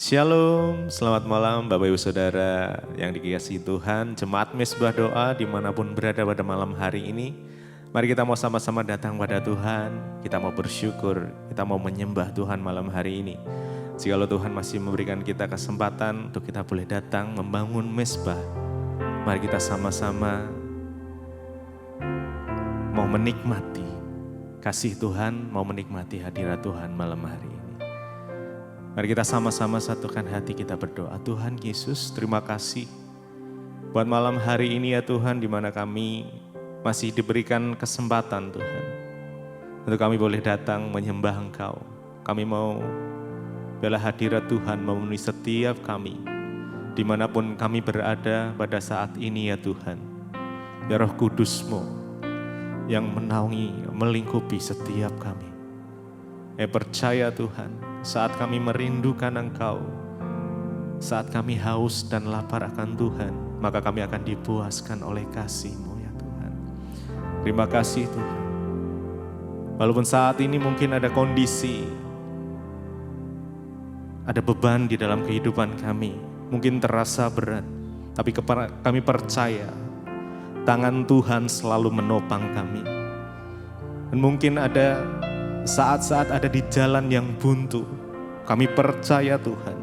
Shalom, selamat malam Bapak Ibu Saudara yang dikasihi Tuhan, Jemaat Mezbah Doa dimanapun berada pada malam hari ini. Mari kita mau sama-sama datang pada Tuhan, kita mau bersyukur, kita mau menyembah Tuhan malam hari ini. Jikalau Tuhan masih memberikan kita kesempatan untuk kita boleh datang membangun mezbah, mari kita sama-sama mau menikmati kasih Tuhan, mau menikmati hadirat Tuhan malam hari ini. Mari kita sama-sama satukan hati kita berdoa. Tuhan Yesus, terima kasih buat malam hari ini ya Tuhan, di mana kami masih diberikan kesempatan Tuhan, untuk kami boleh datang menyembah Engkau. Kami mau bela hadirat Tuhan memenuhi setiap kami, dimanapun kami berada pada saat ini ya Tuhan. Ya Roh Kudus-Mu yang menaungi, melingkupi setiap kami. Percaya Tuhan, saat kami merindukan Engkau, saat kami haus dan lapar akan Tuhan, maka kami akan dipuaskan oleh kasih-Mu ya Tuhan. Terima kasih Tuhan. Walaupun saat ini mungkin ada kondisi, ada beban di dalam kehidupan kami, mungkin terasa berat, tapi kami percaya tangan Tuhan selalu menopang kami. Dan mungkin ada saat-saat ada di jalan yang buntu, kami percaya Tuhan,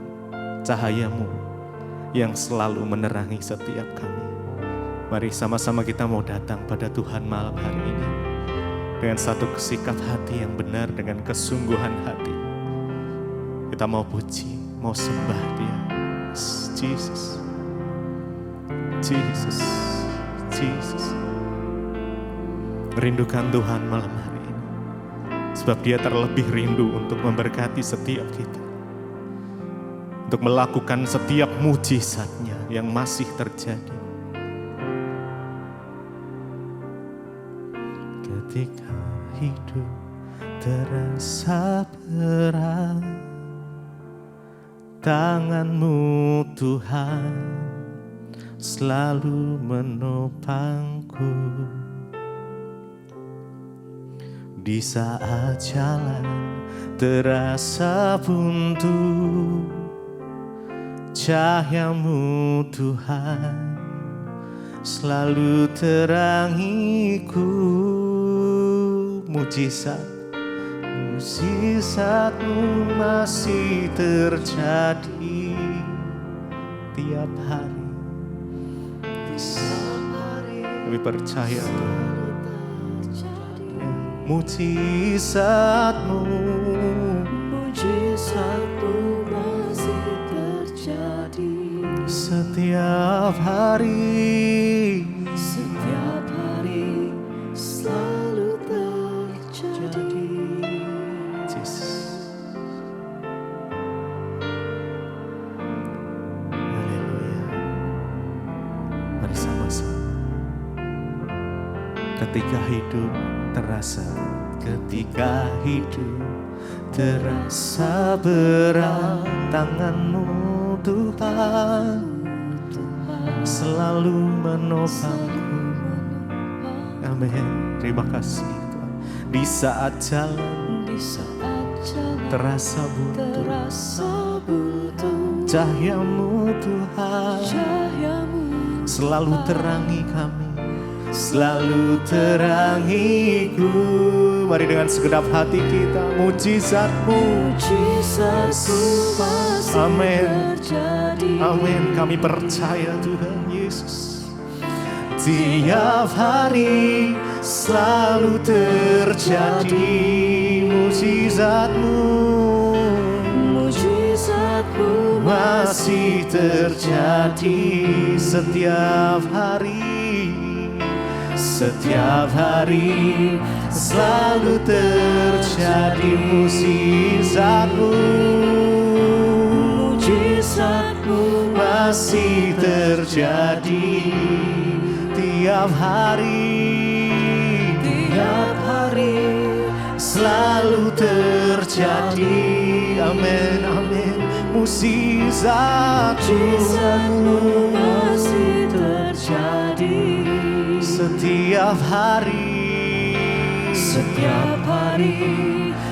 cahaya-Mu yang selalu menerangi setiap kami. Mari sama-sama kita mau datang pada Tuhan malam hari ini dengan satu sikap hati yang benar, dengan kesungguhan hati. Kita mau puji, mau sembah Dia. Jesus, Jesus, Jesus. Rindukan Tuhan malam hari ini, sebab Dia terlebih rindu untuk memberkati setiap kita, untuk melakukan setiap mujizat-Nya yang masih terjadi. Ketika hidup terasa berat, tangan-Mu Tuhan selalu menopangku. Di saat jalan terasa buntu, cahaya-Mu Tuhan selalu terangiku. Mujizat-Mu masih terjadi tiap hari. Kami percaya Tuhan, mujizat-Mu masih terjadi setiap hari, selalu terjadi. Jesus. Haleluya. Mari sama-sama. Ketika hidup terasa berat, tangan-Mu Tuhan selalu menopangku. Amin. Terima kasih Tuhan. Di saat jalan terasa buntu, cahaya-Mu Tuhan selalu terangi kami, selalu terangiku. Mari dengan segenap hati kita, mujizat-Mu masih Amin. terjadi. Amin. Kami percaya Tuhan Yesus, tiap hari selalu terjadi mujizat-Mu masih terjadi setiap hari selalu terjadi mujizat-Mu masih terjadi tiap hari selalu terjadi. Amin, amin. Mujizat-Mu masih terjadi setiap hari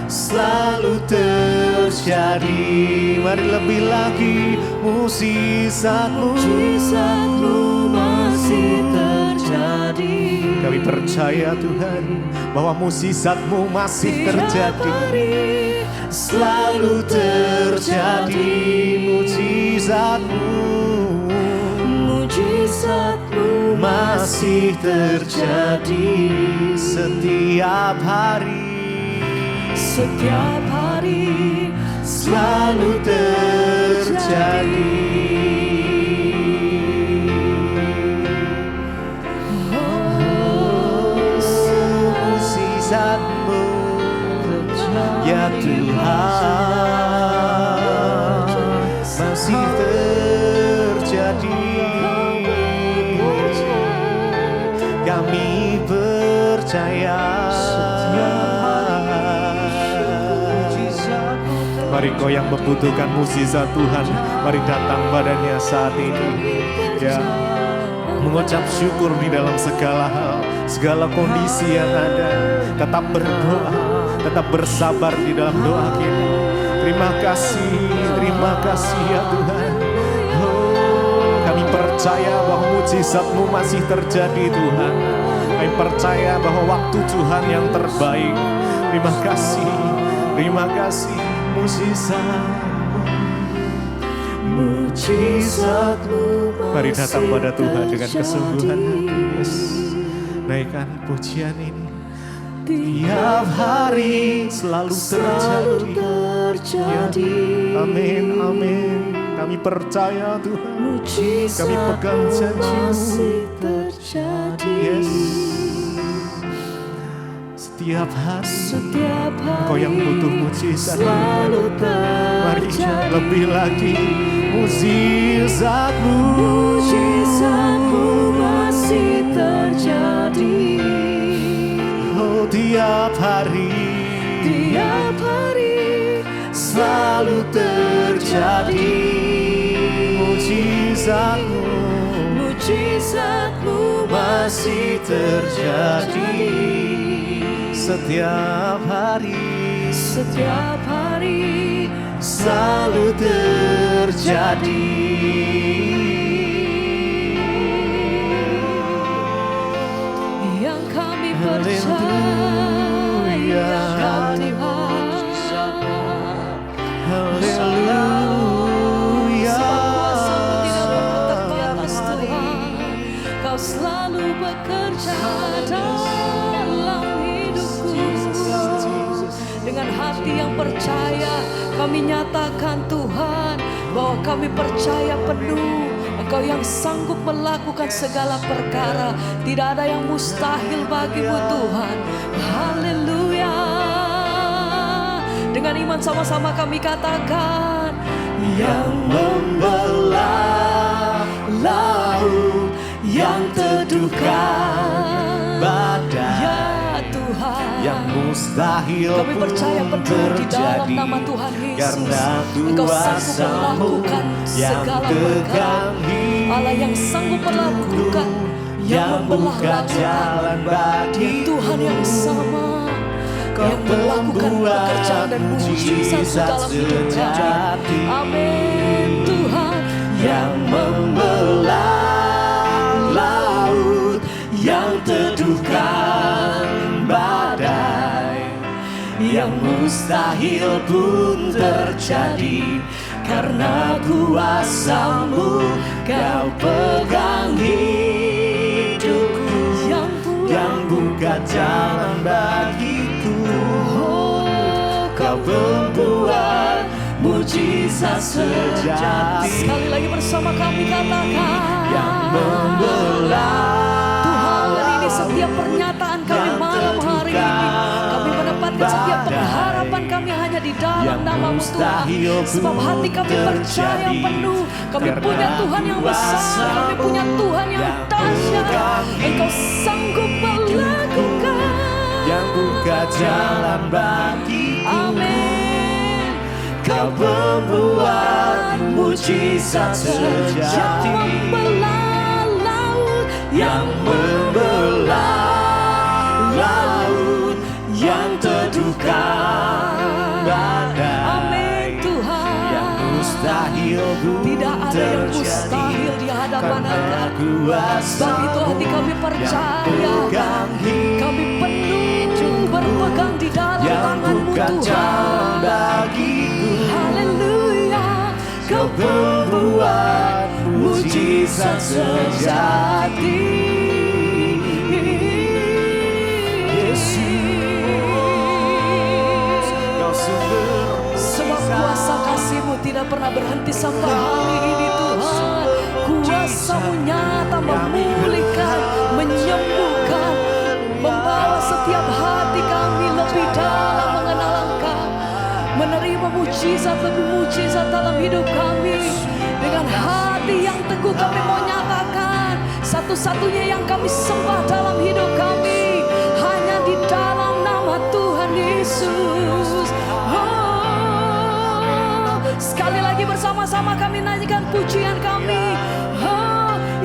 selalu terjadi. Mari lebih lagi, mukjizat-Mu masih terjadi. Kami percaya Tuhan bahwa mukjizat-Mu masih terjadi. Selalu terjadi mukjizat-Mu masih terjadi setiap hari. Setiap hari Selalu terjadi. Mukjizat-Mu ya Tuhan masih terjadi. Kami percaya. Mari kau yang membutuhkan mukjizat Tuhan, mari datang padanya saat ini. Ya, mengucap syukur di dalam segala hal, segala kondisi yang ada. Tetap berdoa, tetap bersabar di dalam doa kita. Terima kasih ya Tuhan. Oh, kami percaya bahwa mukjizat-Mu masih terjadi Tuhan. Kami percaya bahwa waktu Tuhan yang terbaik. Terima kasih mukjizat-Mu. Mari datang pada Tuhan dengan kesungguhan hati. Yes. Naikkan pujian ini. Tiap hari selalu terjadi. Amin, amin. Kami percaya Tuhan. Kami pegang janji-Mu. Yes. Setiap hari Kau yang butuh mukjizat. Mari lebih lagi, mukjizat-Mu masih terjadi. Oh, tiap hari selalu terjadi. Mukjizat-Mu masih terjadi. Setiap hari selalu terjadi. Yang kami percaya, Haleluya. Kau selalu bekerja dalam hidupku. Dengan hati yang percaya, kami nyatakan Tuhan bahwa kami percaya penuh Engkau yang sanggup melakukan segala perkara. Tidak ada yang mustahil bagimu Tuhan. Haleluya. Dengan iman sama-sama kami katakan, Yang membelah laut, yang teduhkan badai, ya Tuhan, yang mustahil kami pun percaya penuh di dalam terjadi. nama Tuhan Yesus. Karena Engkau sanggup kuasa-Mu melakukan yang segala perkara. tegang Allah yang sanggup melakukan, yang membelah buka jalan bagi Tuhan yang sama, yang melakukan pekerjaan dan mujizat dalam hidup kami. Amin Tuhan. Yang membelah laut, yang teduhkan badai, yang mustahil pun terjadi. Karena kuasa-Mu Kau pegang hidupku, yang buka jalan bagiku. Kau membuat mujizat sejati. Sekali lagi bersama kami katakan, Yang membelah Tuhan, ini setiap pernyataan kami malam hari ini, kami menempatkan setiap pengharapan kami hanya di dalam nama-Mu Tuhan. Sebab hati kami percaya penuh, kami punya Tuhan yang besar, kami punya Tuhan yang dahsyat. Engkau sanggup melakukan, yang buka jalan bagiku. amin. Kau membuat mujizat sejati. Yang membelah laut, Yang membelah laut, yang teduhkan Sebab itu hati kami percaya, kami penuh berpegang di dalam tangan-Mu Tuhan. Haleluya, Kau pembuat mujizat sejati. Yesus, sebab kuasa kasih-Mu tidak pernah berhenti sampai hari ini Tuhan. Kuasa-Mu nyata memulihkan, menyembuhkan, membawa setiap hati kami lebih dalam mengenal Engkau, menerima mujizat lebih mujizat dalam hidup kami. Dengan hati yang teguh kami mau nyatakan, satu-satunya yang kami sembah dalam hidup kami hanya di dalam nama Tuhan Yesus. Sekali lagi bersama-sama kami nyanyikan pujian kami.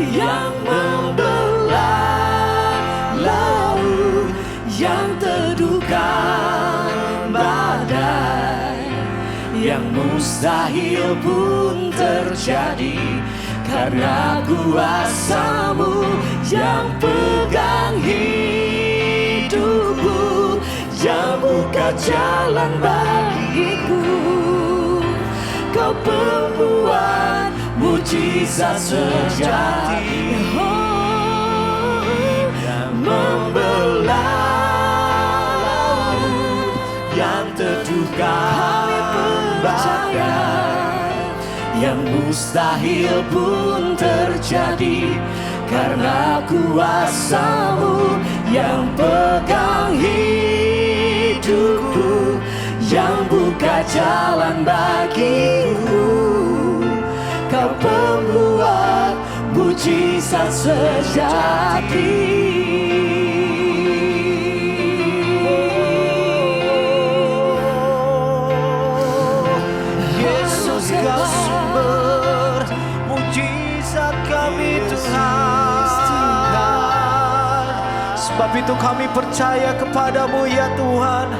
Yang membelah laut, yang teduhkan badai, yang mustahil pun terjadi karena kuasa-Mu yang pegang hidupku, yang buka jalan bagiku. Kau pembuat mujizat sejati, yang membelah, yang teduhkan badai, yang mustahil pun terjadi karena kuasa-Mu yang pegang hidupku, yang buka jalan bagiku. Kau pembuat mujizat sejati. Yesus, Kau sumber mujizat kami Tuhan. Sebab itu kami percaya kepada-Mu ya Tuhan.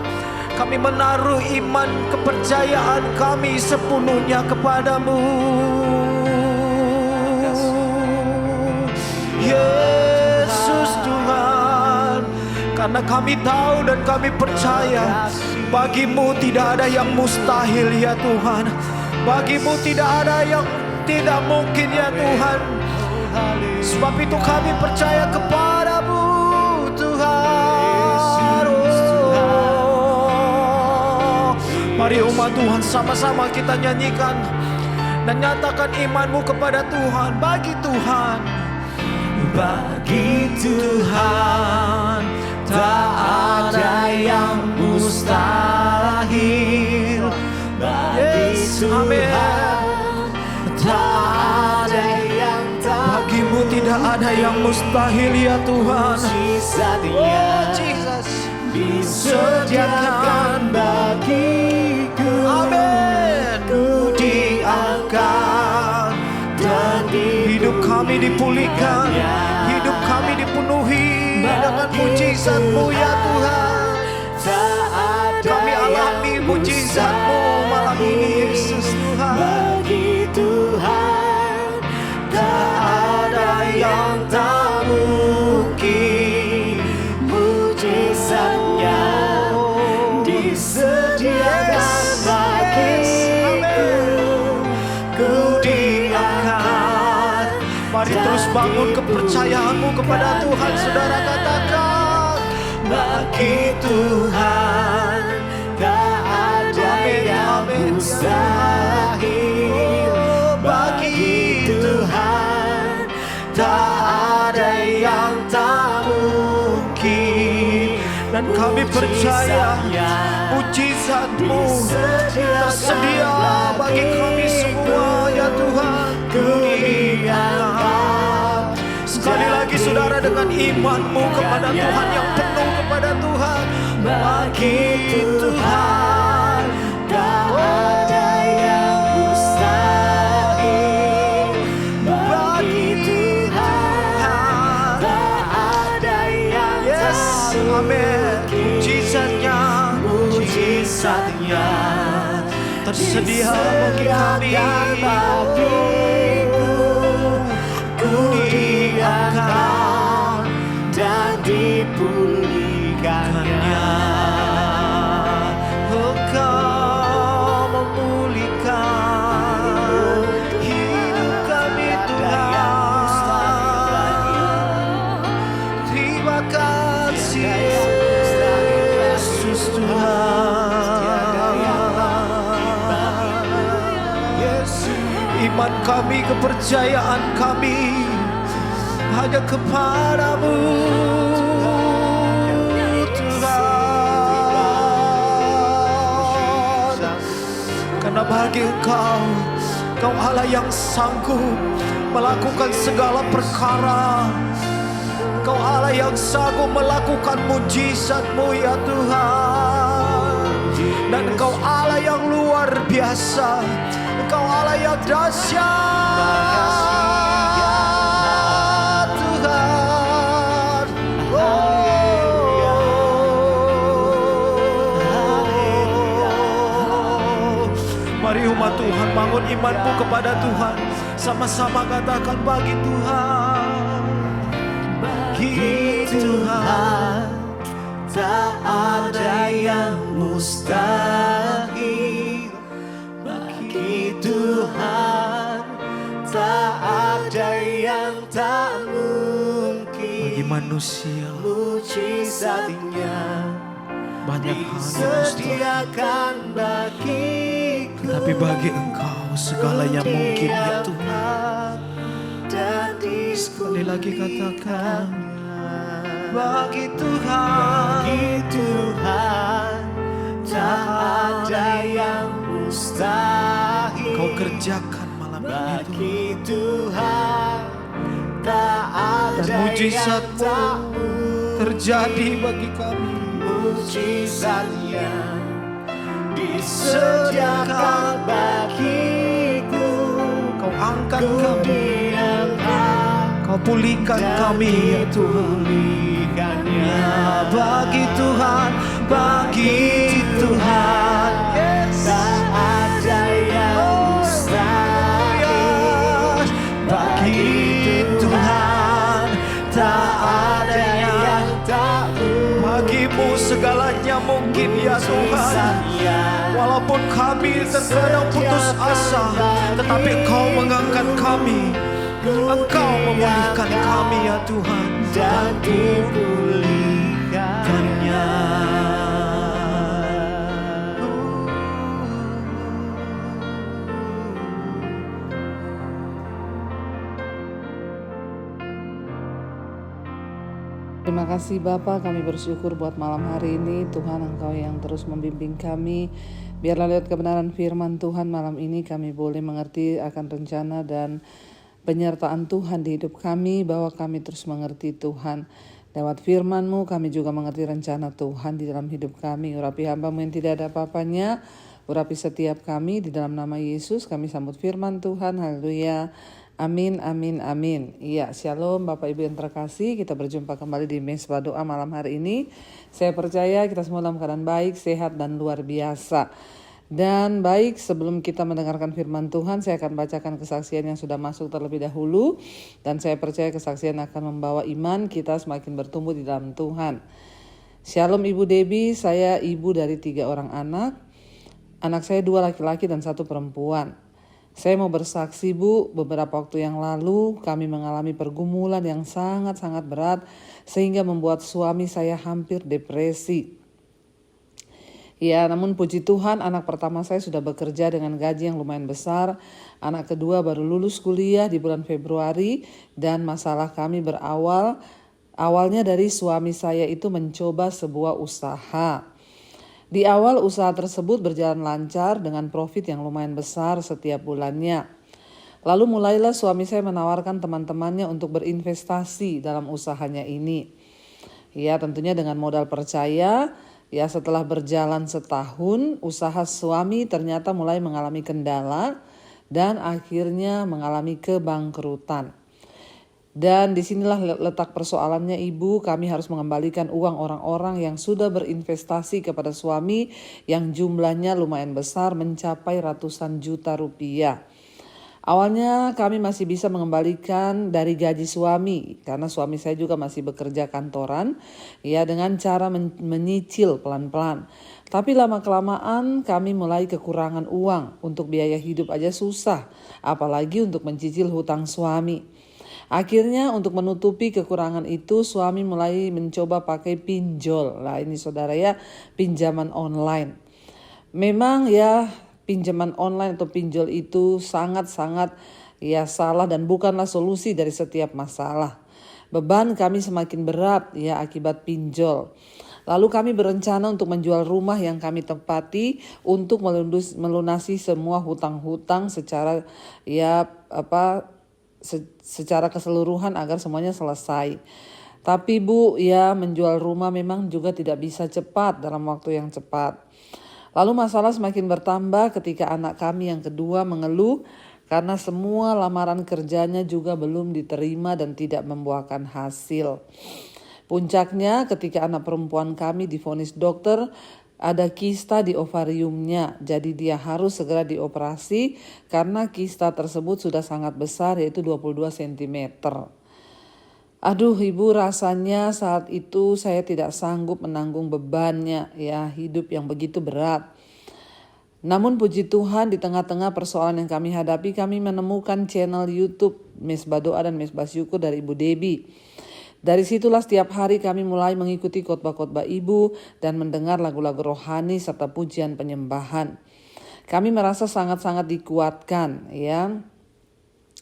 Kami menaruh iman kepercayaan kami sepenuhnya kepada-Mu. Yesus Tuhan, karena kami tahu dan kami percaya bagi-Mu tidak ada yang mustahil ya Tuhan. Bagi-Mu tidak ada yang tidak mungkin ya Tuhan. Sebab itu kami percaya kepada-Mu Tuhan. Mari umat Tuhan sama-sama kita nyanyikan dan nyatakan iman-Mu kepada Tuhan. Bagi Tuhan, bagi Tuhan tak ada yang mustahil. Bagi Tuhan tak ada yang bagi-Mu tidak ada yang mustahil ya Tuhan. Oh Jesus, disediakan bagiku. Amin. Ku diangkat dan hidup kami dipulihkan, hidup kami dipenuhi dengan mujizat-Mu ya Tuhan. Kami alami mujizat-Mu malam ini Yesus Tuhan. Bagi Tuhan tak ada yang tak mungkin. Mujizatnya disediakan bagiku. Ku diangkat. Mari terus bangun kepercayaanmu kepada Tuhan. Saudara katakan, bagi Tuhan tak ada yang mustahil. Bagi Tuhan tak ada yang tak mungkin. Dan kami percaya mujizat-Mu tersedia bagi kami semua ya Tuhan. Ku diangkat. Sekali lagi saudara, dengan iman-Mu kepada Tuhan, yang penuh kepada Tuhan. Bagi Tuhan tak ada yang mustahil. Bagi Tuhan tak ada yang tak mungkin. Mujizatnya tersedia bagi kami. Ku diangkat kasih Yesus Tuhan. Iman kami, kepercayaan kami hanya kepadamu Tuhan. Karena bagi Engkau Allah yang sanggup melakukan segala perkara. Engkau Allah yang sanggup melakukan mujizat-Mu ya Tuhan. Dan Engkau Allah yang luar biasa. Engkau Allah yang dahsyat Tuhan. Mari umat Tuhan bangun imanmu kepada Tuhan. Sama-sama katakan bagi Tuhan. Bagi Tuhan tak ada yang mustahil. Bagi Tuhan tak ada yang tak mungkin. Bagi manusia mujizatnya banyak hal disediakan bagiku. Tapi bagi Engkau segalanya mungkin ya Tuhan. Sekali lagi katakan bagi Tuhan tak ada yang mustahil. Kau kerjakan malam ini bagi Tuhan tak ada dan mujizat-Mu terjadi bagi kami. Mujizatnya disediakan bagiku. Kau angkat kami, Kau pulihkan kami ya Tuhan. Bagi Tuhan, bagi Tuhan Tak ada yang mustahil. bagi Tuhan tak ada yang tak bagimu segalanya mungkin ya Tuhan. Walaupun kami terkadang putus asa, tetapi Engkau mengangkat kami. Engkau memulihkan kami ya Tuhan. dan dipulihkannya. Terima kasih Bapa, kami bersyukur buat malam hari ini. Tuhan, Engkau yang terus membimbing kami. Biarlah lewat kebenaran firman Tuhan malam ini kami boleh mengerti akan rencana dan penyertaan Tuhan di hidup kami, bahwa kami terus mengerti Tuhan. Lewat firman-Mu kami juga mengerti rencana Tuhan di dalam hidup kami. Urapi hamba-Mu yang tidak ada apa-apanya, urapi setiap kami di dalam nama Yesus. Kami sambut firman Tuhan, haleluya. Amin, amin, amin. Iya, shalom Bapak Ibu yang terkasih. Kita berjumpa kembali di Mesbah Doa malam hari ini. Saya percaya kita semua dalam keadaan baik, sehat, dan luar biasa. Dan baik, sebelum kita mendengarkan firman Tuhan, saya akan bacakan kesaksian yang sudah masuk terlebih dahulu. Dan saya percaya kesaksian akan membawa iman kita semakin bertumbuh di dalam Tuhan. Shalom Ibu Debbie, saya ibu dari 3 orang anak. Anak saya 2 laki-laki dan 1 perempuan. Saya mau bersaksi Bu, beberapa waktu yang lalu kami mengalami pergumulan yang sangat-sangat berat sehingga membuat suami saya hampir depresi. Ya, namun puji Tuhan anak pertama saya sudah bekerja dengan gaji yang lumayan besar. Anak kedua baru lulus kuliah di bulan Februari dan masalah kami awalnya dari suami saya itu mencoba sebuah usaha. Di awal usaha tersebut berjalan lancar dengan profit yang lumayan besar setiap bulannya. Lalu mulailah suami saya menawarkan teman-temannya untuk berinvestasi dalam usahanya ini. Ya, tentunya dengan modal percaya. Ya, setelah berjalan setahun, usaha suami ternyata mulai mengalami kendala dan akhirnya mengalami kebangkrutan. Dan disinilah letak persoalannya Ibu, kami harus mengembalikan uang orang-orang yang sudah berinvestasi kepada suami yang jumlahnya lumayan besar, mencapai ratusan juta rupiah. Awalnya kami masih bisa mengembalikan dari gaji suami karena suami saya juga masih bekerja kantoran ya, dengan cara menyicil pelan-pelan. Tapi lama-kelamaan kami mulai kekurangan uang, untuk biaya hidup aja susah, apalagi untuk mencicil hutang suami. Akhirnya untuk menutupi kekurangan itu suami mulai mencoba pakai pinjol. Lah ini saudara ya, pinjaman online. Memang ya pinjaman online atau pinjol itu sangat-sangat ya salah dan bukanlah solusi dari setiap masalah. Beban kami semakin berat ya akibat pinjol. Lalu kami berencana untuk menjual rumah yang kami tempati untuk melunasi semua hutang-hutang secara secara keseluruhan agar semuanya selesai. Tapi Bu, ya menjual rumah memang juga tidak bisa cepat dalam waktu yang cepat. Lalu masalah semakin bertambah ketika anak kami yang kedua mengeluh karena semua lamaran kerjanya juga belum diterima dan tidak membuahkan hasil. Puncaknya ketika anak perempuan kami divonis dokter ada kista di ovariumnya. Jadi dia harus segera dioperasi karena kista tersebut sudah sangat besar yaitu 22 cm. Aduh Ibu, rasanya saat itu saya tidak sanggup menanggung bebannya ya, hidup yang begitu berat. Namun puji Tuhan di tengah-tengah persoalan yang kami hadapi, kami menemukan channel YouTube Mesbah Doa dan Mesbah Syukur dari Ibu Debbie. Dari situlah setiap hari kami mulai mengikuti khotbah-khotbah Ibu dan mendengar lagu-lagu rohani serta pujian penyembahan. Kami merasa sangat-sangat dikuatkan ya.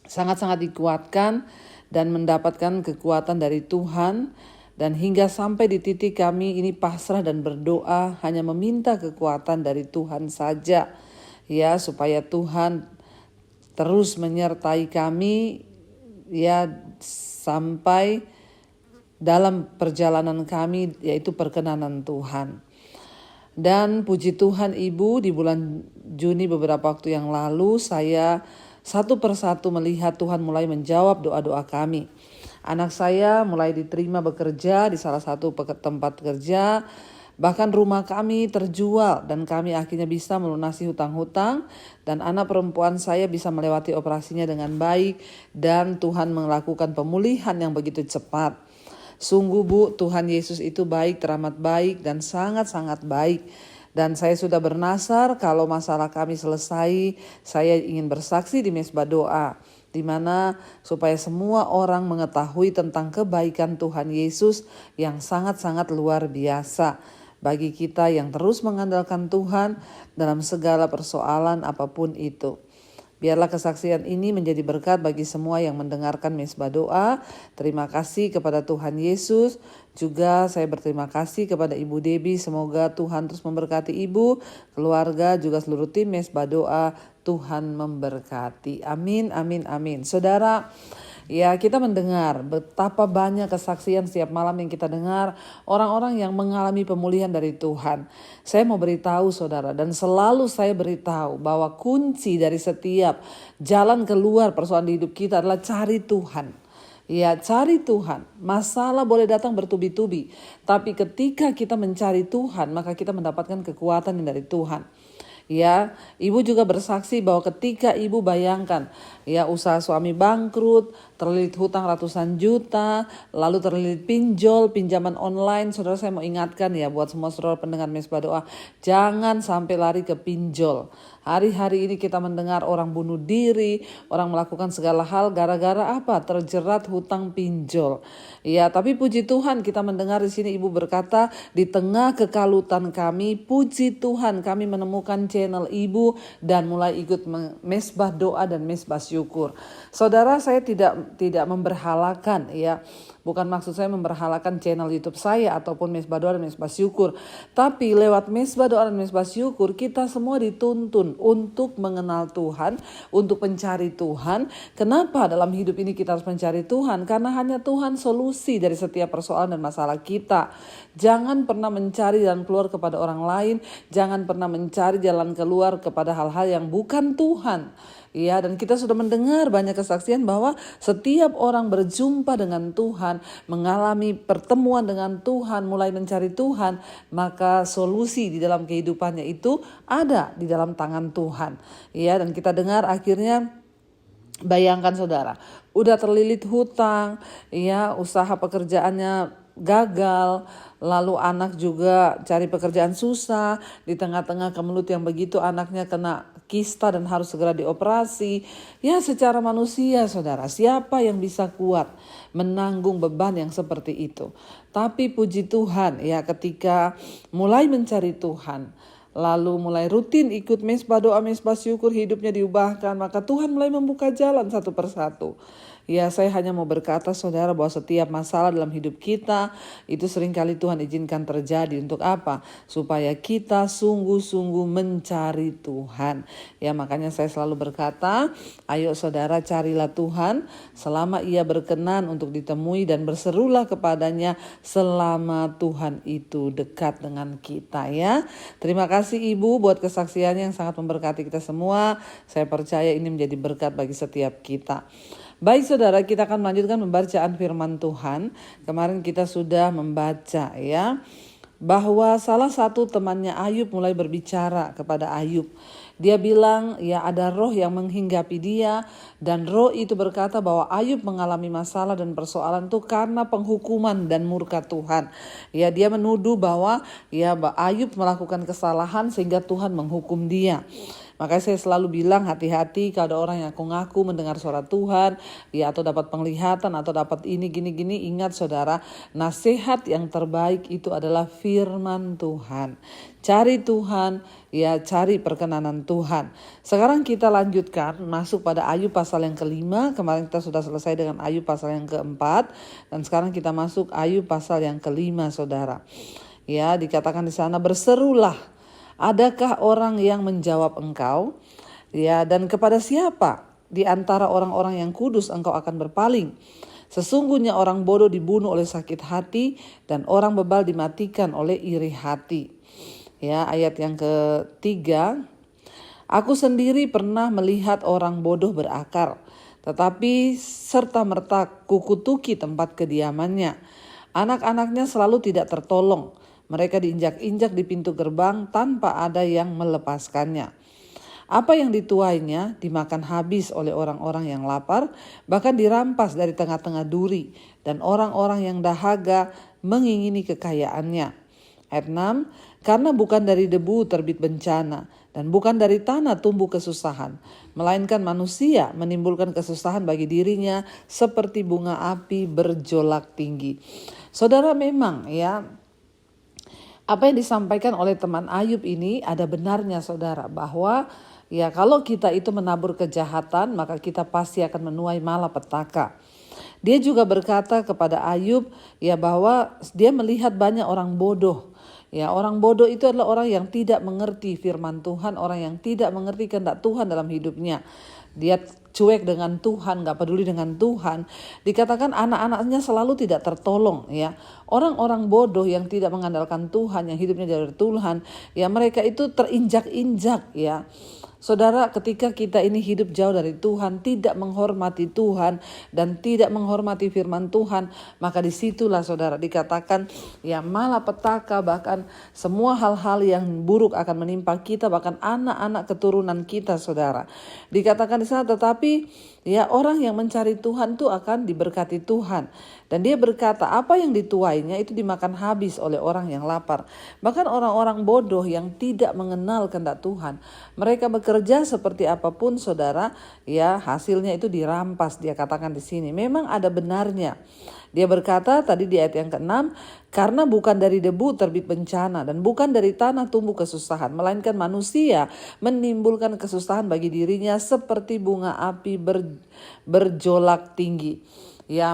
Sangat-sangat dikuatkan dan mendapatkan kekuatan dari Tuhan. Dan hingga sampai di titik kami ini pasrah dan berdoa hanya meminta kekuatan dari Tuhan saja. Ya, supaya Tuhan terus menyertai kami ya sampai dalam perjalanan kami yaitu perkenanan Tuhan. Dan puji Tuhan Ibu, di bulan Juni beberapa waktu yang lalu saya satu persatu melihat Tuhan mulai menjawab doa-doa kami. Anak saya mulai diterima bekerja di salah satu tempat kerja. Bahkan rumah kami terjual dan kami akhirnya bisa melunasi hutang-hutang. Dan anak perempuan saya bisa melewati operasinya dengan baik. Dan Tuhan melakukan pemulihan yang begitu cepat. Sungguh Bu, Tuhan Yesus itu baik, teramat baik dan sangat-sangat baik. Dan saya sudah bernasar kalau masalah kami selesai, saya ingin bersaksi di Mesbah Doa. Di mana supaya semua orang mengetahui tentang kebaikan Tuhan Yesus yang sangat-sangat luar biasa. Bagi kita yang terus mengandalkan Tuhan dalam segala persoalan apapun itu. Biarlah kesaksian ini menjadi berkat bagi semua yang mendengarkan Mesbah Doa. Terima kasih kepada Tuhan Yesus. Juga saya berterima kasih kepada Ibu Debbie. Semoga Tuhan terus memberkati Ibu, keluarga, juga seluruh tim Mesbah Doa. Tuhan memberkati. Amin, amin, amin. Saudara, ya kita mendengar betapa banyak kesaksian setiap malam yang kita dengar. Orang-orang yang mengalami pemulihan dari Tuhan. Saya mau beritahu saudara, dan selalu saya beritahu bahwa kunci dari setiap jalan keluar persoalan di hidup kita adalah cari Tuhan. Ya, cari Tuhan. Masalah boleh datang bertubi-tubi. Tapi ketika kita mencari Tuhan, maka kita mendapatkan kekuatan dari Tuhan. Ya, Ibu juga bersaksi bahwa ketika Ibu bayangkan ya usaha suami bangkrut, terlilit hutang ratusan juta, lalu terlilit pinjol, pinjaman online. Saudara, saya mau ingatkan ya buat semua saudara pendengar Mesbah Doa, jangan sampai lari ke pinjol. Hari-hari ini kita mendengar orang bunuh diri, orang melakukan segala hal gara-gara apa? Terjerat hutang pinjol. Ya, tapi puji Tuhan kita mendengar di sini Ibu berkata, di tengah kekalutan kami, puji Tuhan kami menemukan channel Ibu dan mulai ikut Mesbah Doa dan Mesbah Syukur. Saudara, saya tidak memberhalakan ya. Bukan maksud saya memberhalakan channel YouTube saya ataupun Mesbah Doa dan Mesbah Syukur. Tapi lewat Mesbah Doa dan Mesbah Syukur kita semua dituntun untuk mengenal Tuhan, untuk mencari Tuhan. Kenapa dalam hidup ini kita harus mencari Tuhan? Karena hanya Tuhan solusi dari setiap persoalan dan masalah kita. Jangan pernah mencari jalan keluar kepada orang lain. Jangan pernah mencari jalan keluar kepada hal-hal yang bukan Tuhan. Ya, dan kita sudah mendengar banyak kesaksian bahwa setiap orang berjumpa dengan Tuhan, mengalami pertemuan dengan Tuhan, mulai mencari Tuhan, maka solusi di dalam kehidupannya itu ada di dalam tangan Tuhan. Ya, dan kita dengar akhirnya, bayangkan saudara, udah terlilit hutang, ya, usaha pekerjaannya gagal, lalu anak juga cari pekerjaan susah, di tengah-tengah kemelut yang begitu anaknya kena kista dan harus segera dioperasi. Ya secara manusia saudara, siapa yang bisa kuat menanggung beban yang seperti itu? Tapi puji Tuhan ya, ketika mulai mencari Tuhan, lalu mulai rutin ikut mesbah doa, mesbah syukur, hidupnya diubahkan, maka Tuhan mulai membuka jalan satu persatu. Ya, saya hanya mau berkata saudara bahwa setiap masalah dalam hidup kita itu seringkali Tuhan izinkan terjadi. Untuk apa? Supaya kita sungguh-sungguh mencari Tuhan. Ya, makanya saya selalu berkata, ayo saudara carilah Tuhan selama Ia berkenan untuk ditemui, dan berserulah kepadanya selama Tuhan itu dekat dengan kita ya. Terima kasih Ibu buat kesaksiannya yang sangat memberkati kita semua. Saya percaya ini menjadi berkat bagi setiap kita. Baik saudara, kita akan melanjutkan pembacaan firman Tuhan. Kemarin kita sudah membaca ya, bahwa salah satu temannya Ayub mulai berbicara kepada Ayub. Dia bilang ya ada roh yang menghinggapi dia, dan roh itu berkata bahwa Ayub mengalami masalah dan persoalan itu karena penghukuman dan murka Tuhan. Ya, dia menuduh bahwa ya Ayub melakukan kesalahan sehingga Tuhan menghukum dia. Makanya saya selalu bilang hati-hati kalau ada orang yang ngaku mendengar suara Tuhan, ya atau dapat penglihatan atau dapat ini gini-gini. Ingat saudara, nasihat yang terbaik itu adalah firman Tuhan. Cari Tuhan, ya cari perkenanan Tuhan. Sekarang kita lanjutkan masuk pada Ayub pasal yang ke-5. Kemarin kita sudah selesai dengan Ayub pasal yang ke-4, dan sekarang kita masuk Ayub pasal yang ke-5 saudara. Ya, dikatakan di sana, berserulah, adakah orang yang menjawab engkau? Ya, dan kepada siapa di antara orang-orang yang kudus engkau akan berpaling? Sesungguhnya orang bodoh dibunuh oleh sakit hati, dan orang bebal dimatikan oleh iri hati. Ya, ayat yang ke-3. Aku sendiri pernah melihat orang bodoh berakar, tetapi serta-merta kukutuki tempat kediamannya. Anak-anaknya selalu tidak tertolong. Mereka diinjak-injak di pintu gerbang tanpa ada yang melepaskannya. Apa yang dituainya dimakan habis oleh orang-orang yang lapar, bahkan dirampas dari tengah-tengah duri, dan orang-orang yang dahaga mengingini kekayaannya. Ayat 6, karena bukan dari debu terbit bencana, dan bukan dari tanah tumbuh kesusahan, melainkan manusia menimbulkan kesusahan bagi dirinya seperti bunga api berjolak tinggi. Saudara, memang ya, apa yang disampaikan oleh teman Ayub ini ada benarnya saudara, bahwa ya kalau kita itu menabur kejahatan maka kita pasti akan menuai malapetaka. Dia juga berkata kepada Ayub ya bahwa dia melihat banyak orang bodoh. Ya, orang bodoh itu adalah orang yang tidak mengerti firman Tuhan, orang yang tidak mengerti kehendak Tuhan dalam hidupnya. Dia cuek dengan Tuhan, gak peduli dengan Tuhan. Dikatakan anak-anaknya selalu tidak tertolong ya. Orang-orang bodoh yang tidak mengandalkan Tuhan, yang hidupnya dari Tuhan, ya mereka itu terinjak-injak ya. Saudara, ketika kita ini hidup jauh dari Tuhan, tidak menghormati Tuhan dan tidak menghormati firman Tuhan, maka disitulah saudara dikatakan ya malapetaka, bahkan semua hal-hal yang buruk akan menimpa kita, bahkan anak-anak keturunan kita saudara. Dikatakan di sana, tetapi ya orang yang mencari Tuhan itu akan diberkati Tuhan. Dan dia berkata apa yang dituainya itu dimakan habis oleh orang yang lapar. Bahkan orang-orang bodoh yang tidak mengenal kehendak Tuhan, mereka bekerja seperti apapun saudara, ya hasilnya itu dirampas. Dia katakan di sini memang ada benarnya. Dia berkata tadi di ayat yang ke-6, karena bukan dari debu terbit bencana, dan bukan dari tanah tumbuh kesusahan, melainkan manusia menimbulkan kesusahan bagi dirinya seperti bunga api berjolak tinggi. Ya,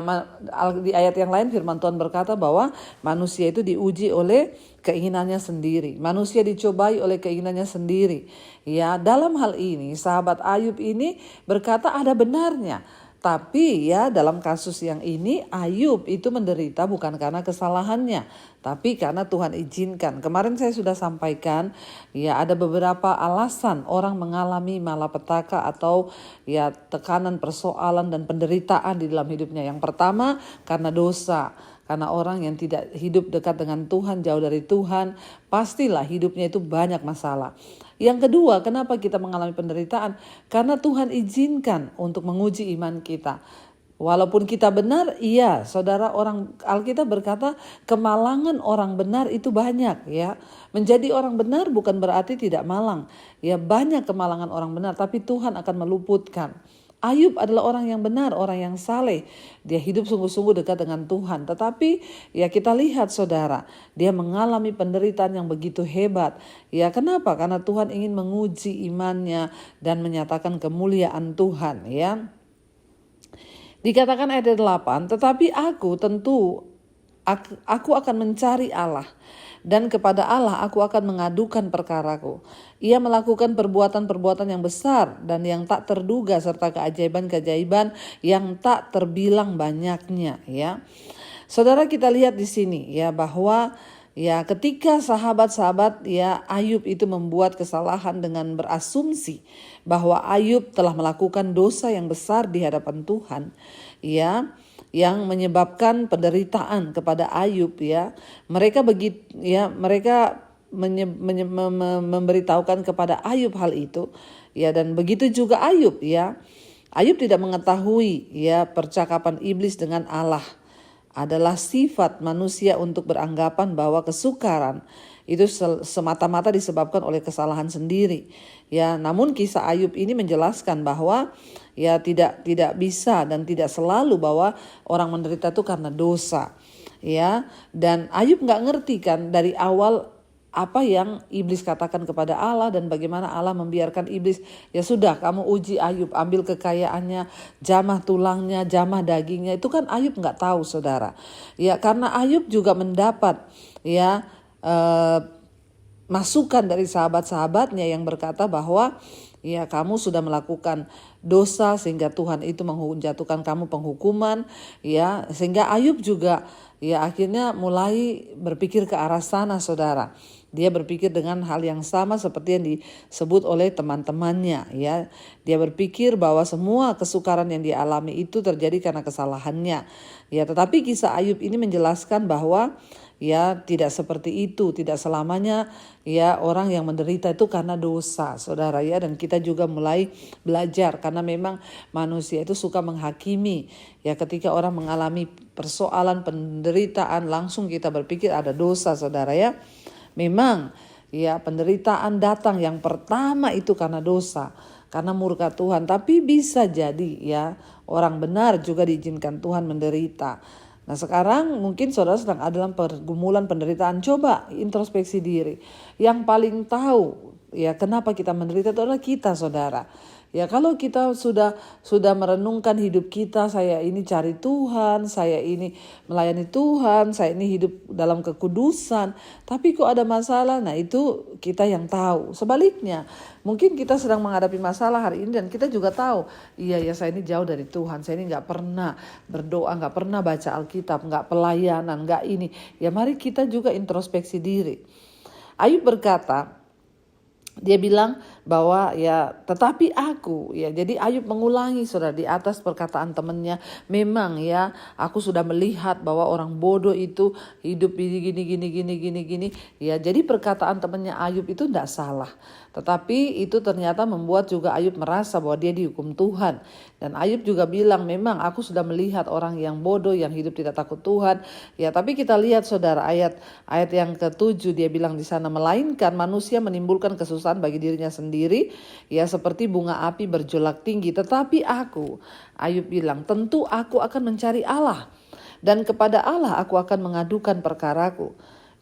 di ayat yang lain firman Tuhan berkata bahwa manusia itu diuji oleh keinginannya sendiri. Manusia dicobai oleh keinginannya sendiri. Ya, dalam hal ini sahabat Ayub ini berkata ada benarnya. Tapi ya dalam kasus yang ini Ayub itu menderita bukan karena kesalahannya, tapi karena Tuhan izinkan. Kemarin saya sudah sampaikan ya ada beberapa alasan orang mengalami malapetaka atau ya tekanan, persoalan dan penderitaan di dalam hidupnya. Yang pertama karena dosa. Karena orang yang tidak hidup dekat dengan Tuhan, jauh dari Tuhan, pastilah hidupnya itu banyak masalah. Yang kedua, kenapa kita mengalami penderitaan? Karena Tuhan izinkan untuk menguji iman kita. Walaupun kita benar, iya, saudara, orang Alkitab berkata kemalangan orang benar itu banyak ya. Menjadi orang benar bukan berarti tidak malang. Ya, banyak kemalangan orang benar, tapi Tuhan akan meluputkan. Ayub adalah orang yang benar, orang yang saleh. Dia hidup sungguh-sungguh dekat dengan Tuhan. Tetapi ya kita lihat saudara, dia mengalami penderitaan yang begitu hebat. Ya kenapa? Karena Tuhan ingin menguji imannya dan menyatakan kemuliaan Tuhan ya. Dikatakan ayat 8, tetapi aku akan mencari Allah. Dan kepada Allah aku akan mengadukan perkaraku. Ia melakukan perbuatan-perbuatan yang besar dan yang tak terduga serta keajaiban-keajaiban yang tak terbilang banyaknya ya. Saudara, kita lihat di sini ya bahwa ya ketika sahabat-sahabat ya Ayub itu membuat kesalahan dengan berasumsi bahwa Ayub telah melakukan dosa yang besar di hadapan Tuhan ya, yang menyebabkan penderitaan kepada Ayub ya. Mereka memberitahukan kepada Ayub hal itu ya, dan begitu juga Ayub ya. Ayub tidak mengetahui ya percakapan iblis dengan Allah adalah sifat manusia untuk beranggapan bahwa kesukaran itu semata-mata disebabkan oleh kesalahan sendiri. Ya, namun kisah Ayub ini menjelaskan bahwa ya tidak bisa dan tidak selalu bahwa orang menderita itu karena dosa. Ya, dan Ayub nggak ngerti kan dari awal apa yang iblis katakan kepada Allah dan bagaimana Allah membiarkan iblis. Ya sudah, kamu uji Ayub, ambil kekayaannya, jamah tulangnya, jamah dagingnya. Itu kan Ayub nggak tahu saudara. Ya karena Ayub juga mendapat ya masukan dari sahabat-sahabatnya yang berkata bahwa ya kamu sudah melakukan dosa sehingga Tuhan itu menjatuhkan kamu penghukuman ya, sehingga Ayub juga ya akhirnya mulai berpikir ke arah sana saudara. Dia berpikir dengan hal yang sama seperti yang disebut oleh teman-temannya ya. Dia berpikir bahwa semua kesukaran yang dialami itu terjadi karena kesalahannya. Ya, tetapi kisah Ayub ini menjelaskan bahwa ya tidak seperti itu, tidak selamanya ya orang yang menderita itu karena dosa, saudara ya. Dan kita juga mulai belajar karena memang manusia itu suka menghakimi. Ya ketika orang mengalami persoalan penderitaan langsung kita berpikir ada dosa, saudara ya. Memang ya penderitaan datang yang pertama itu karena dosa, karena murka Tuhan. Tapi bisa jadi ya orang benar juga diizinkan Tuhan menderita. Nah sekarang mungkin saudara sedang ada dalam pergumulan penderitaan. Coba introspeksi diri. Yang paling tahu ya kenapa kita menderita itu adalah kita saudara. Ya kalau kita sudah merenungkan hidup kita, saya ini cari Tuhan, saya ini melayani Tuhan, saya ini hidup dalam kekudusan, tapi kok ada masalah, nah itu kita yang tahu. Sebaliknya, mungkin kita sedang menghadapi masalah hari ini dan kita juga tahu, iya ya saya ini jauh dari Tuhan, saya ini gak pernah berdoa, gak pernah baca Alkitab, gak pelayanan, gak ini. Ya mari kita juga introspeksi diri. Ayub berkata, dia bilang bahwa ya tetapi aku ya, jadi Ayub mengulangi saudara di atas perkataan temannya, memang ya aku sudah melihat bahwa orang bodoh itu hidup gini ya. Jadi perkataan temannya Ayub itu tidak salah, tetapi itu ternyata membuat juga Ayub merasa bahwa dia dihukum Tuhan. Dan Ayub juga bilang memang aku sudah melihat orang yang bodoh yang hidup tidak takut Tuhan ya. Tapi kita lihat saudara ayat yang ke-7 dia bilang di sana, melainkan manusia menimbulkan kesusahan bagi dirinya sendiri ya, seperti bunga api berjolak tinggi. Tetapi aku, Ayub bilang, tentu aku akan mencari Allah, dan kepada Allah aku akan mengadukan perkaraku.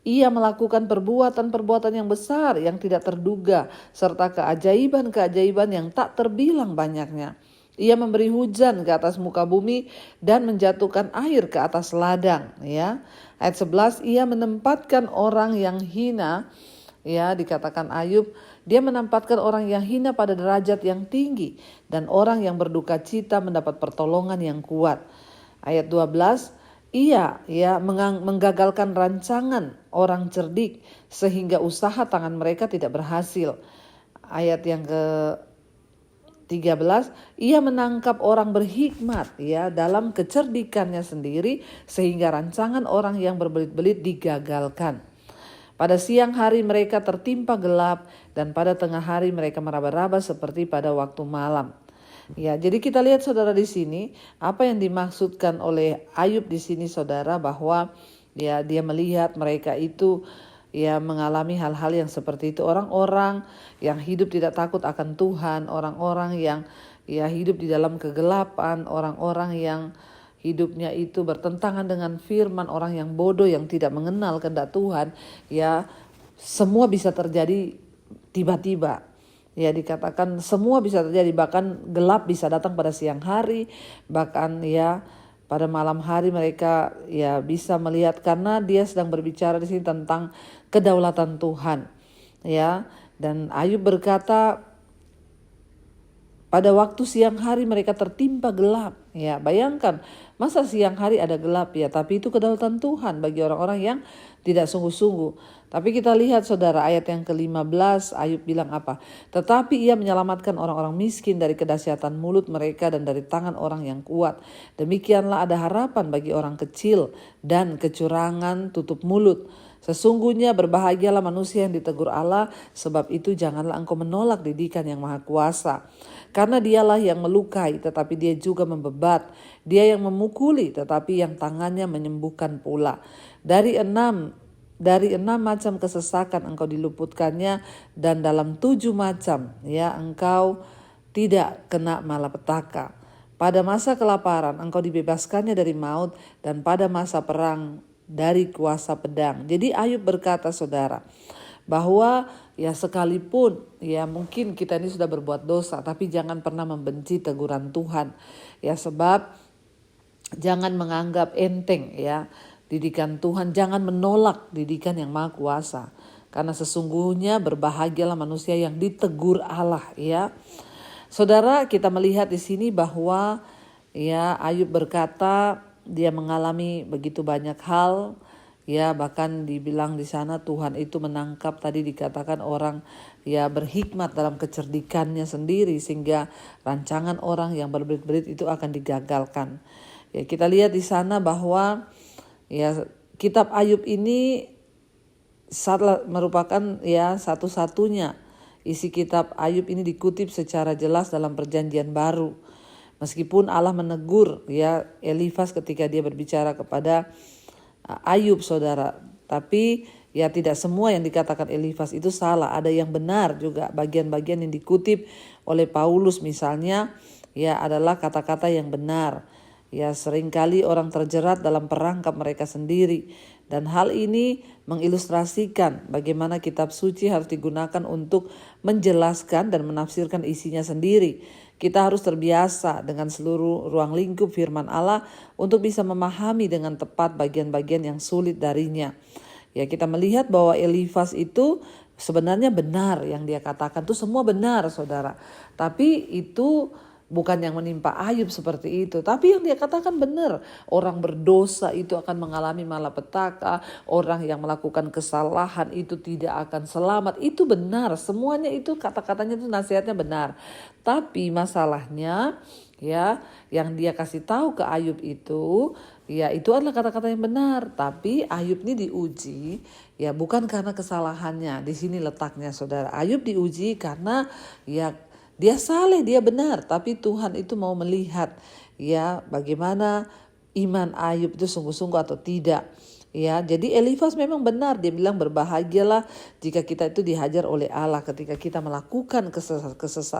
Ia melakukan perbuatan-perbuatan yang besar yang tidak terduga serta keajaiban-keajaiban yang tak terbilang banyaknya. Ia memberi hujan ke atas muka bumi dan menjatuhkan air ke atas ladang ya. Ayat 11, ia menempatkan orang yang hina ya, dikatakan Ayub, dia menempatkan orang yang hina pada derajat yang tinggi dan orang yang berduka cita mendapat pertolongan yang kuat. Ayat 12, ia ya menggagalkan rancangan orang cerdik sehingga usaha tangan mereka tidak berhasil. Ayat yang ke-13, ia menangkap orang berhikmat ya dalam kecerdikannya sendiri sehingga rancangan orang yang berbelit-belit digagalkan. Pada siang hari mereka tertimpa gelap dan pada tengah hari mereka meraba-raba seperti pada waktu malam. Ya, jadi kita lihat saudara di sini apa yang dimaksudkan oleh Ayub di sini saudara, bahwa ya dia melihat mereka itu ya mengalami hal-hal yang seperti itu, orang-orang yang hidup tidak takut akan Tuhan, orang-orang yang ya hidup di dalam kegelapan, orang-orang yang hidupnya itu bertentangan dengan firman, orang yang bodoh yang tidak mengenal kehendak Tuhan, ya semua bisa terjadi tiba-tiba. Ya dikatakan semua bisa terjadi, bahkan gelap bisa datang pada siang hari, bahkan ya pada malam hari mereka ya bisa melihat, karena dia sedang berbicara di sini tentang kedaulatan Tuhan. Ya, dan Ayub berkata pada waktu siang hari mereka tertimpa gelap. Ya, bayangkan masa siang hari ada gelap ya, tapi itu kedaulatan Tuhan bagi orang-orang yang tidak sungguh-sungguh. Tapi kita lihat saudara ayat yang ke-15, Ayub bilang apa? Tetapi ia menyelamatkan orang-orang miskin dari kedahsyatan mulut mereka dan dari tangan orang yang kuat. Demikianlah ada harapan bagi orang kecil dan kecurangan tutup mulut. Sesungguhnya berbahagialah manusia yang ditegur Allah, sebab itu janganlah engkau menolak didikan yang maha kuasa. Karena dialah yang melukai tetapi dia juga membebat, dia yang memukuli tetapi yang tangannya menyembuhkan pula. Dari enam macam kesesakan engkau diluputkannya, dan dalam 7 macam ya engkau tidak kena malapetaka. Pada masa kelaparan engkau dibebaskannya dari maut, dan pada masa perang dari kuasa pedang. Jadi Ayub berkata saudara, bahwa ya sekalipun ya mungkin kita ini sudah berbuat dosa, tapi jangan pernah membenci teguran Tuhan. Ya sebab jangan menganggap enteng ya didikan Tuhan, jangan menolak didikan yang maha kuasa. Karena sesungguhnya berbahagialah manusia yang ditegur Allah ya. Saudara, kita melihat di sini bahwa ya Ayub berkata dia mengalami begitu banyak hal ya, bahkan dibilang di sana Tuhan itu menangkap, tadi dikatakan orang ya berhikmat dalam kecerdikannya sendiri, sehingga rancangan orang yang berbelit-belit itu akan digagalkan. Ya, kita lihat di sana bahwa ya kitab Ayub ini merupakan ya satu-satunya isi kitab Ayub ini dikutip secara jelas dalam Perjanjian Baru. Meskipun Allah menegur ya Elifas ketika dia berbicara kepada Ayub saudara, tapi ya tidak semua yang dikatakan Elifas itu salah, ada yang benar juga. Bagian-bagian yang dikutip oleh Paulus misalnya ya adalah kata-kata yang benar. Ya seringkali orang terjerat dalam perangkap mereka sendiri, dan hal ini mengilustrasikan bagaimana kitab suci harus digunakan untuk menjelaskan dan menafsirkan isinya sendiri. Kita harus terbiasa dengan seluruh ruang lingkup firman Allah untuk bisa memahami dengan tepat bagian-bagian yang sulit darinya. Ya kita melihat bahwa Elifas itu sebenarnya benar, yang dia katakan itu semua benar saudara. Tapi itu bukan yang menimpa Ayub seperti itu, tapi yang dia katakan benar. Orang berdosa itu akan mengalami malapetaka, orang yang melakukan kesalahan itu tidak akan selamat. Itu benar, semuanya itu kata-katanya itu nasihatnya benar. Tapi masalahnya ya yang dia kasih tahu ke Ayub itu ya itu adalah kata-kata yang benar, tapi Ayub ini diuji ya bukan karena kesalahannya. Di sini letaknya saudara. Ayub diuji karena ya dia saleh, dia benar, tapi Tuhan itu mau melihat ya bagaimana iman Ayub itu sungguh-sungguh atau tidak. Ya, jadi Elifas memang benar, dia bilang berbahagialah jika kita itu dihajar oleh Allah ketika kita melakukan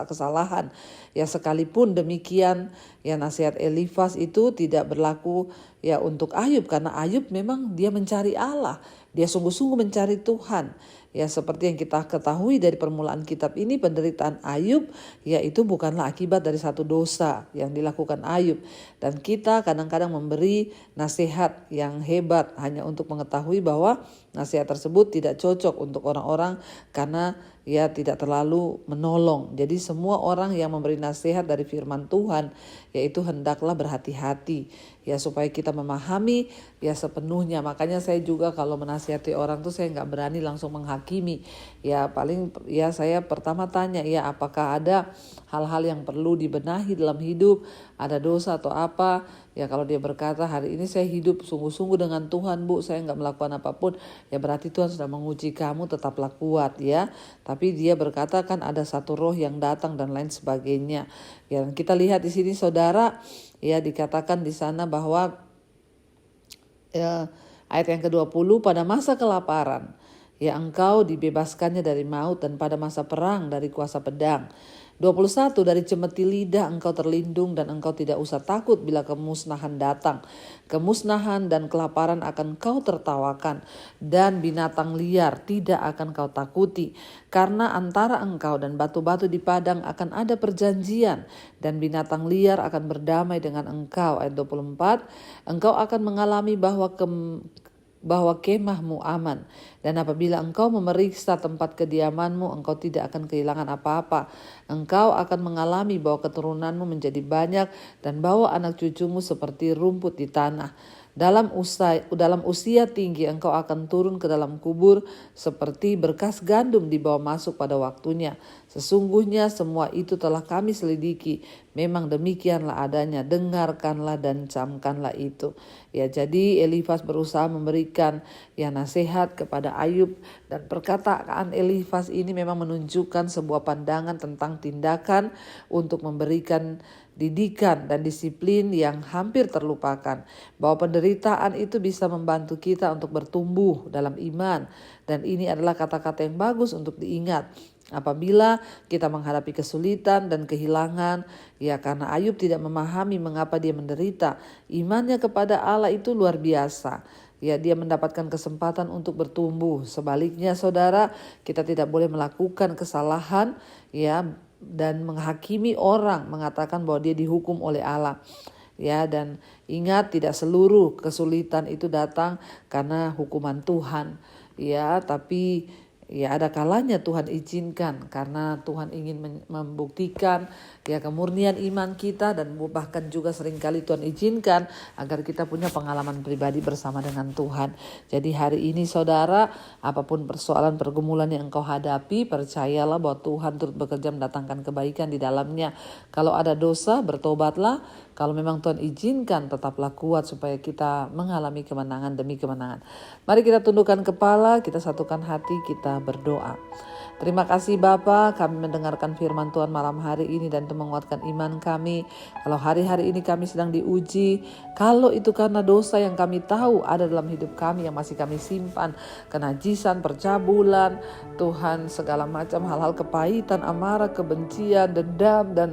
kesalahan. Ya sekalipun demikian ya nasihat Elifas itu tidak berlaku ya untuk Ayub, karena Ayub memang dia mencari Allah, dia sungguh-sungguh mencari Tuhan. Ya seperti yang kita ketahui dari permulaan kitab ini, penderitaan Ayub yaitu bukanlah akibat dari satu dosa yang dilakukan Ayub. Dan kita kadang-kadang memberi nasihat yang hebat hanya untuk mengetahui bahwa nasihat tersebut tidak cocok untuk orang-orang karena ya tidak terlalu menolong. Jadi semua orang yang memberi nasihat dari firman Tuhan yaitu hendaklah berhati-hati ya supaya kita memahami ya sepenuhnya. Makanya saya juga kalau menasihati orang tuh saya nggak berani langsung menghakimi. Ya paling ya saya pertama tanya ya apakah ada hal-hal yang perlu dibenahi dalam hidup, ada dosa atau apa. Ya kalau dia berkata hari ini saya hidup sungguh-sungguh dengan Tuhan Bu, saya nggak melakukan apapun, ya berarti Tuhan sudah menguji kamu, tetaplah kuat ya. Tapi dia berkata kan ada satu roh yang datang dan lain sebagainya. Ya kita lihat di sini saudara, ya dikatakan di sana bahwa ya, ayat yang ke-20, pada masa kelaparan ya engkau dibebaskannya dari maut, dan pada masa perang dari kuasa pedang. 21, dari cemeti lidah engkau terlindung, dan engkau tidak usah takut bila kemusnahan datang. Kemusnahan dan kelaparan akan kau tertawakan, dan binatang liar tidak akan kau takuti. Karena antara engkau dan batu-batu di padang akan ada perjanjian, dan binatang liar akan berdamai dengan engkau. Ayat 24, engkau akan mengalami bahwa kemahmu aman, dan apabila engkau memeriksa tempat kediamanmu, engkau tidak akan kehilangan apa-apa. Engkau akan mengalami bahwa keturunanmu menjadi banyak, dan bahwa anak cucumu seperti rumput di tanah. Dalam usia tinggi engkau akan turun ke dalam kubur seperti berkas gandum dibawa masuk pada waktunya. Sesungguhnya semua itu telah kami selidiki. Memang demikianlah adanya. Dengarkanlah dan camkanlah itu. Ya, jadi Elifas berusaha memberikan ya nasihat kepada Ayub, dan perkataan Elifas ini memang menunjukkan sebuah pandangan tentang tindakan untuk memberikan didikan dan disiplin yang hampir terlupakan, bahwa penderitaan itu bisa membantu kita untuk bertumbuh dalam iman, dan ini adalah kata-kata yang bagus untuk diingat apabila kita menghadapi kesulitan dan kehilangan. Ya, karena Ayub tidak memahami mengapa dia menderita, imannya kepada Allah itu luar biasa. Ya, dia mendapatkan kesempatan untuk bertumbuh. Sebaliknya saudara, kita tidak boleh melakukan kesalahan ya dan menghakimi orang, mengatakan bahwa dia dihukum oleh Allah. Ya, dan ingat, tidak seluruh kesulitan itu datang karena hukuman Tuhan. Ya, tapi ya ada kalanya Tuhan izinkan karena Tuhan ingin membuktikan ya kemurnian iman kita, dan bahkan juga seringkali Tuhan izinkan agar kita punya pengalaman pribadi bersama dengan Tuhan. Jadi hari ini saudara, apapun persoalan pergumulan yang engkau hadapi, percayalah bahwa Tuhan turut bekerja mendatangkan kebaikan di dalamnya. Kalau ada dosa, bertobatlah. Kalau memang Tuhan izinkan, tetaplah kuat supaya kita mengalami kemenangan demi kemenangan. Mari kita tundukkan kepala, kita satukan hati, kita berdoa. Terima kasih Bapa, kami mendengarkan firman Tuhan malam hari ini dan itu menguatkan iman kami. Kalau hari-hari ini kami sedang diuji, kalau itu karena dosa yang kami tahu ada dalam hidup kami yang masih kami simpan, kenajisan, percabulan, Tuhan, segala macam hal-hal kepahitan, amarah, kebencian, dendam, dan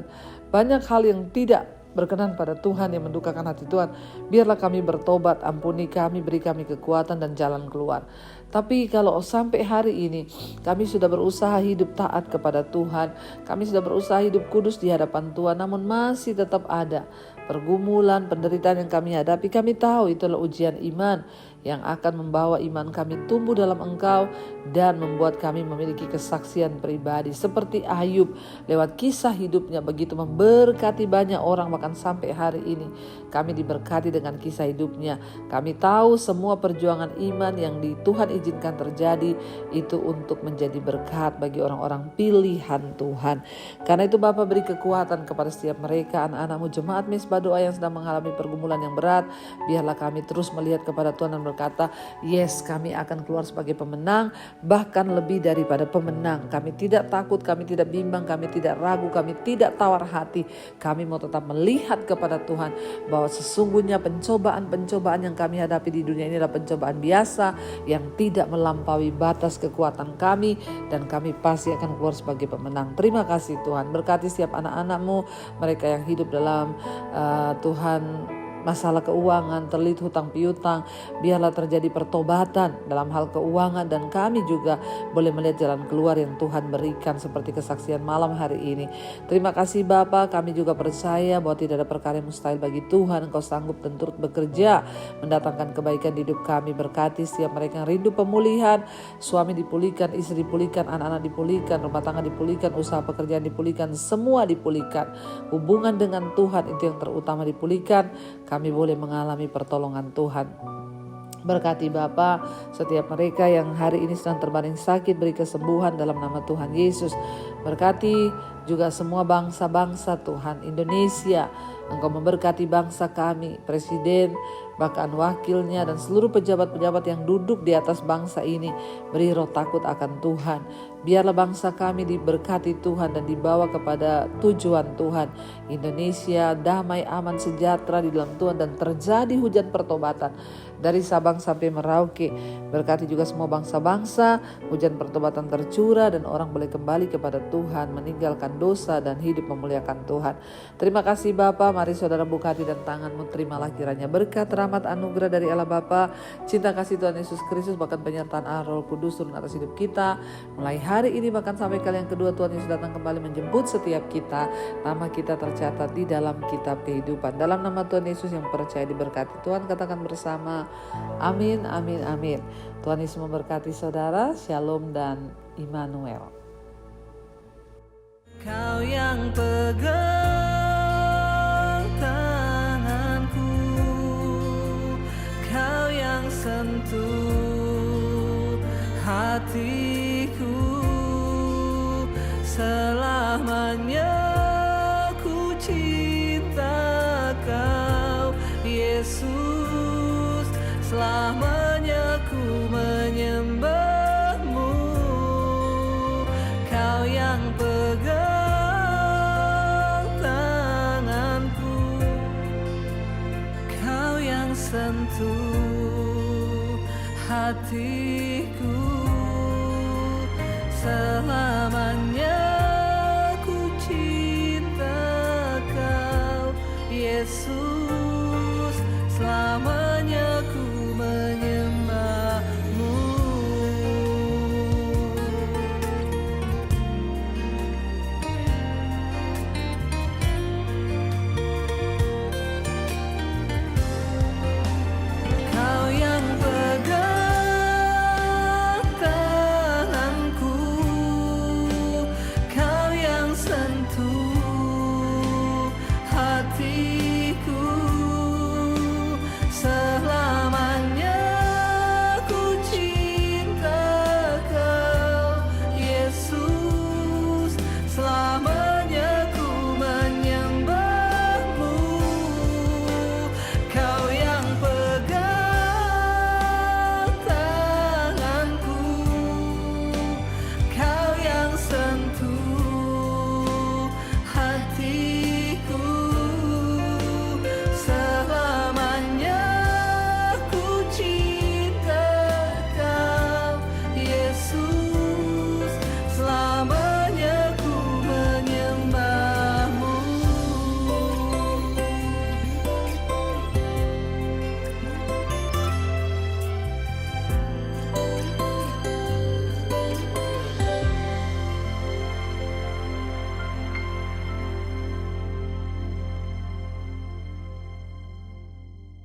banyak hal yang tidak berkenan pada Tuhan yang mendukakan hati Tuhan. Biarlah kami bertobat, ampuni kami, beri kami kekuatan dan jalan keluar. Tapi kalau sampai hari ini kami sudah berusaha hidup taat kepada Tuhan, kami sudah berusaha hidup kudus di hadapan Tuhan, namun masih tetap ada pergumulan, penderitaan yang kami hadapi, kami tahu itulah ujian iman yang akan membawa iman kami tumbuh dalam Engkau dan membuat kami memiliki kesaksian pribadi seperti Ayub. Lewat kisah hidupnya begitu memberkati banyak orang, bahkan sampai hari ini kami diberkati dengan kisah hidupnya. Kami tahu semua perjuangan iman yang Tuhan izinkan terjadi itu untuk menjadi berkat bagi orang-orang pilihan Tuhan. Karena itu Bapa, beri kekuatan kepada setiap mereka, anak-anak-Mu, jemaat Mezbah Doa yang sedang mengalami pergumulan yang berat. Biarlah kami terus melihat kepada Tuhan dan berkata, yes, kami akan keluar sebagai pemenang, bahkan lebih daripada pemenang. Kami tidak takut, kami tidak bimbang, kami tidak ragu, kami tidak tawar hati. Kami mau tetap melihat kepada Tuhan bahwa sesungguhnya pencobaan-pencobaan yang kami hadapi di dunia ini adalah pencobaan biasa yang tidak melampaui batas kekuatan kami, dan kami pasti akan keluar sebagai pemenang. Terima kasih Tuhan, berkati setiap anak-anak-Mu, mereka yang hidup dalam Tuhan masalah keuangan, terlilit hutang piutang, biarlah terjadi pertobatan dalam hal keuangan, dan kami juga boleh melihat jalan keluar yang Tuhan berikan seperti kesaksian malam hari ini. Terima kasih Bapa, kami juga percaya bahwa tidak ada perkara yang mustahil bagi Tuhan. Engkau sanggup dan turut bekerja mendatangkan kebaikan di hidup kami. Berkati setiap mereka yang rindu pemulihan, suami dipulihkan, istri dipulihkan, anak-anak dipulihkan, rumah tangga dipulihkan, usaha pekerjaan dipulihkan, semua dipulihkan. Hubungan dengan Tuhan itu yang terutama dipulihkan. Kami boleh mengalami pertolongan Tuhan. Berkati Bapa setiap mereka yang hari ini sedang terbaring sakit, beri kesembuhan dalam nama Tuhan Yesus. Berkati juga semua bangsa-bangsa Tuhan. Indonesia, Engkau memberkati bangsa kami, Presiden, bahkan wakilnya dan seluruh pejabat-pejabat yang duduk di atas bangsa ini. Beri roh takut akan Tuhan. Biarlah bangsa kami diberkati Tuhan dan dibawa kepada tujuan Tuhan. Indonesia damai, aman, sejahtera di dalam Tuhan dan terjadi hujan pertobatan dari Sabang sampai Merauke. Berkati juga semua bangsa-bangsa, hujan pertobatan tercurah dan orang boleh kembali kepada Tuhan, meninggalkan dosa dan hidup memuliakan Tuhan. Terima kasih Bapa, mari saudara buka hati dan tanganmu, terimalah kiranya berkat, rahmat, anugerah dari Allah Bapa, cinta kasih Tuhan Yesus Kristus, bahkan penyertaan Roh Kudus turun atas hidup kita. Mulai hari ini bahkan sampai kali yang kedua Tuhan Yesus datang kembali menjemput setiap kita. Nama kita tercatat di dalam kitab kehidupan. Dalam nama Tuhan Yesus yang percaya diberkati Tuhan, katakan bersama, amin, amin, amin. Tuhan Yesus memberkati saudara. Shalom dan Immanuel. Kau yang pegang tanganku, Kau yang sentuh hatiku, selamanya ku cinta Kau Yesus, selamanya ku menyembahmu. Kau yang pegang tanganku, Kau yang sentuh hatiku, selamanya